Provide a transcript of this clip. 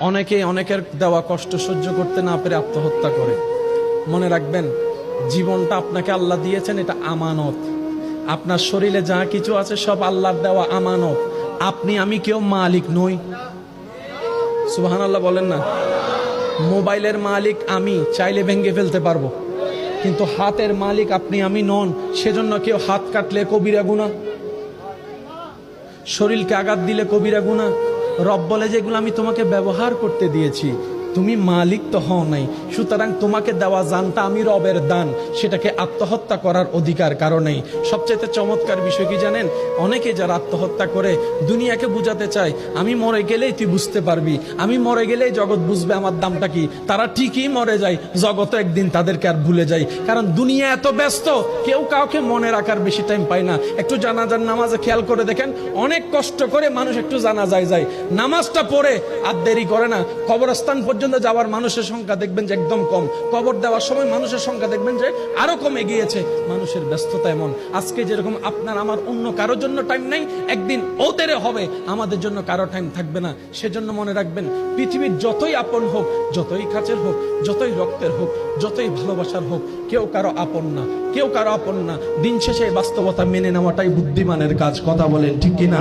অনেকে অনেকের দেওয়া কষ্ট সহ্য করতে না পেরে আত্মহত্যা করে। মনে রাখবেন, জীবনটা আপনাকে আল্লাহ দিয়েছেন, এটা আমানত। আপনার শরীরে যা কিছু আছে সব আল্লাহর দেওয়া আমানত। আপনি আমি কেউ মালিক নই। সুবহানাল্লাহ বলেন না। মোবাইলের মালিক আমি, চাইলে ভেঙে ফেলতে পারবো, কিন্তু হাতের মালিক আপনি আমি নন। সেজন্য কেউ হাত কাটলে কবিরা গুনাহ, শরীরকে আঘাত দিলে কবিরা গুনাহ। রব বলে যেগুলো আমি তোমাকে ব্যবহার করতে দিয়েছি, তুমি মালিক তো হও নাই, সুতরাং তোমাকে দেওয়া জানটা আমি রবের দান, সেটাকে আত্মহত্যা করার অধিকার কারণেই। সবচেয়ে চমৎকার বিষয় কি জানেন? অনেকে যারা আত্মহত্যা করে দুনিয়াকে বুঝাতে চায় আমি মরে গেলেই তুই বুঝতে পারবি, আমি মরে গেলেই জগৎ বুঝবে আমার দামটা কি। তারা ঠিকই মরে যায়, জগৎ একদিন তাদেরকে আর ভুলে যায়। কারণ দুনিয়া এত ব্যস্ত, কেউ কাউকে মনে রাখার বেশি টাইম পায় না। একটু জানাজার নামাজে খেয়াল করে দেখেন, অনেক কষ্ট করে মানুষ একটু জানাজায় যায়, নামাজটা পড়ে আর দেরি করে না। কবরস্থান পর্যন্ত যাওয়ার মানুষের সংখ্যা দেখবেন যে একদম কম, কবর দেওয়ার সময় মানুষের সংখ্যা দেখবেন যে আরো কমে গিয়েছে। মানুষের ব্যস্ততা এমন, আজকে যেরকম আপনার আমার অন্য কারোর জন্য টাইম নাই, একদিন ওদের হবে আমাদের জন্য কারো টাইম থাকবে না। সেজন্য মনে রাখবেন, পৃথিবীর যতই আপন হোক, যতই কাছের হোক, যতই রক্তের হোক, যতই ভালোবাসার হোক, কেউ কারো আপন না, কেউ কারো আপন না। দিন শেষে বাস্তবতা মেনে নেওয়াটাই বুদ্ধিমানের কাজ। কথা বলেন ঠিক কিনা?